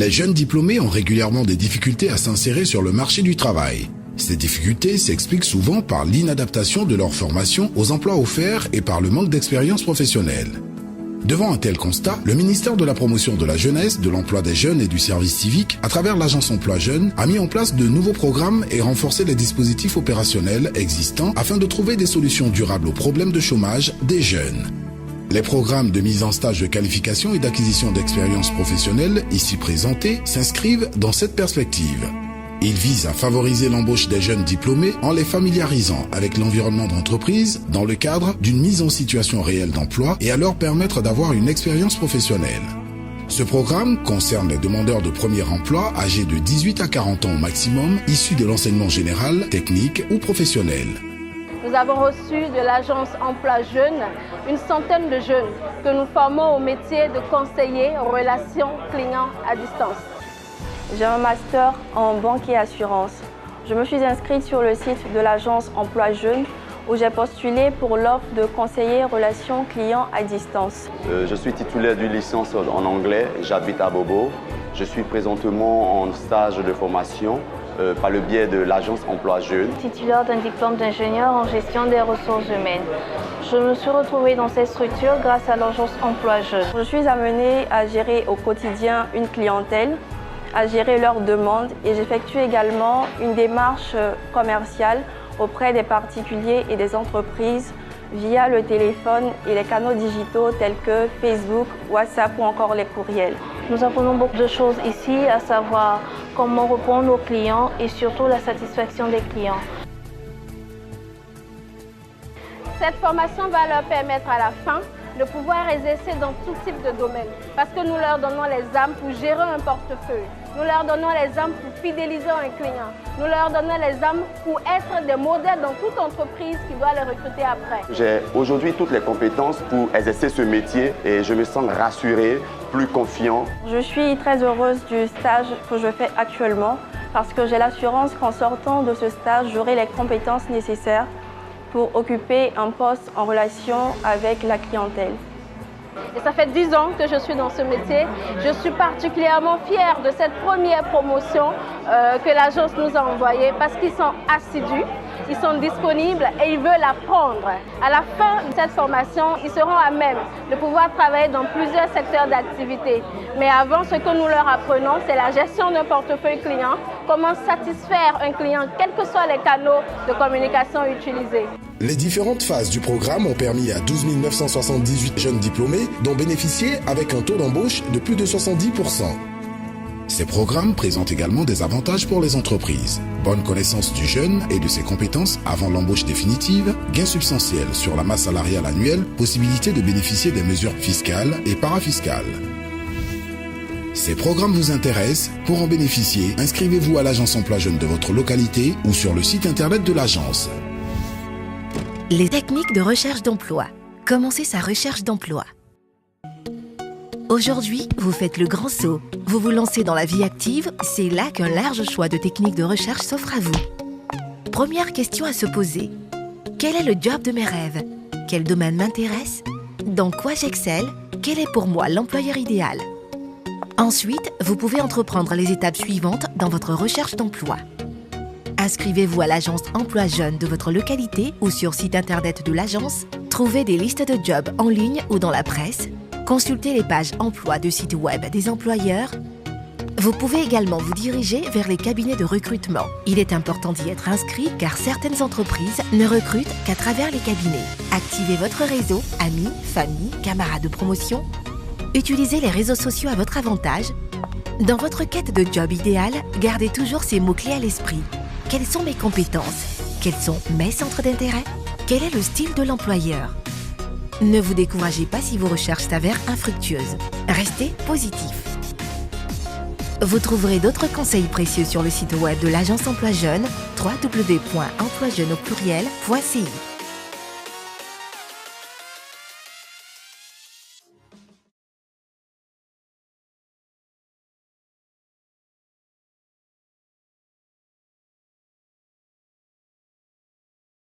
Les jeunes diplômés ont régulièrement des difficultés à s'insérer sur le marché du travail. Ces difficultés s'expliquent souvent par l'inadaptation de leur formation aux emplois offerts et par le manque d'expérience professionnelle. Devant un tel constat, le ministère de la Promotion de la Jeunesse, de l'Emploi des Jeunes et du Service Civique, à travers l'Agence Emploi Jeunes, a mis en place de nouveaux programmes et renforcé les dispositifs opérationnels existants afin de trouver des solutions durables aux problèmes de chômage des jeunes. Les programmes de mise en stage de qualification et d'acquisition d'expérience professionnelle, ici présentés, s'inscrivent dans cette perspective. Ils visent à favoriser l'embauche des jeunes diplômés en les familiarisant avec l'environnement d'entreprise dans le cadre d'une mise en situation réelle d'emploi et à leur permettre d'avoir une expérience professionnelle. Ce programme concerne les demandeurs de premier emploi âgés de 18 à 40 ans au maximum, issus de l'enseignement général, technique ou professionnel. Nous avons reçu de l'Agence Emploi Jeunes une centaine de jeunes que nous formons au métier de conseiller en relations clients à distance. J'ai un master en banque et assurance. Je me suis inscrite sur le site de l'Agence Emploi Jeunes où j'ai postulé pour l'offre de conseiller relations clients à distance. Je suis titulaire d'une licence en anglais, j'habite à Bobo. Je suis présentement en stage de formation par le biais de l'Agence Emploi Jeunes. Titulaire d'un diplôme d'ingénieur en gestion des ressources humaines. Je me suis retrouvée dans cette structure grâce à l'Agence Emploi Jeunes. Je suis amenée à gérer au quotidien une clientèle, à gérer leurs demandes et j'effectue également une démarche commerciale auprès des particuliers et des entreprises via le téléphone et les canaux digitaux tels que Facebook, WhatsApp ou encore les courriels. Nous apprenons beaucoup de choses ici, à savoir comment répondre aux clients et surtout la satisfaction des clients. Cette formation va leur permettre à la fin de pouvoir exercer dans tout type de domaine parce que nous leur donnons les armes pour gérer un portefeuille. Nous leur donnons les armes pour fidéliser un client. Nous leur donnons les armes pour être des modèles dans toute entreprise qui doit les recruter après. J'ai aujourd'hui toutes les compétences pour exercer ce métier et je me sens rassuré, plus confiant. Je suis très heureuse du stage que je fais actuellement parce que j'ai l'assurance qu'en sortant de ce stage, j'aurai les compétences nécessaires pour occuper un poste en relation avec la clientèle. Et ça fait 10 ans que je suis dans ce métier. Je suis particulièrement fière de cette première promotion que l'agence nous a envoyée parce qu'ils sont assidus, ils sont disponibles et ils veulent apprendre. À la fin de cette formation, ils seront à même de pouvoir travailler dans plusieurs secteurs d'activité. Mais avant, ce que nous leur apprenons, c'est la gestion d'un portefeuille client, comment satisfaire un client, quels que soient les canaux de communication utilisés. Les différentes phases du programme ont permis à 12 978 jeunes diplômés d'en bénéficier avec un taux d'embauche de plus de 70%. Ces programmes présentent également des avantages pour les entreprises. Bonne connaissance du jeune et de ses compétences avant l'embauche définitive, gains substantiels sur la masse salariale annuelle, possibilité de bénéficier des mesures fiscales et parafiscales. Ces programmes vous intéressent? Pour en bénéficier, inscrivez-vous à l'Agence Emploi Jeunes de votre localité ou sur le site internet de l'agence. Les techniques de recherche d'emploi. Commencez sa recherche d'emploi. Aujourd'hui, vous faites le grand saut. Vous vous lancez dans la vie active, c'est là qu'un large choix de techniques de recherche s'offre à vous. Première question à se poser. Quel est le job de mes rêves? Quel domaine m'intéresse? Dans quoi j'excelle? Quel est pour moi l'employeur idéal? Ensuite, vous pouvez entreprendre les étapes suivantes dans votre recherche d'emploi. Inscrivez-vous à l'agence Emploi Jeunes de votre localité ou sur site internet de l'agence. Trouvez des listes de jobs en ligne ou dans la presse. Consultez les pages emploi de sites web des employeurs. Vous pouvez également vous diriger vers les cabinets de recrutement. Il est important d'y être inscrit car certaines entreprises ne recrutent qu'à travers les cabinets. Activez votre réseau, amis, famille, camarades de promotion. Utilisez les réseaux sociaux à votre avantage. Dans votre quête de job idéal, gardez toujours ces mots-clés à l'esprit. Quelles sont mes compétences? Quels sont mes centres d'intérêt? Quel est le style de l'employeur? Ne vous découragez pas si vos recherches s'avèrent infructueuses. Restez positif. Vous trouverez d'autres conseils précieux sur le site web de l'Agence Emploi Jeunes, www.emploijeunes.ci.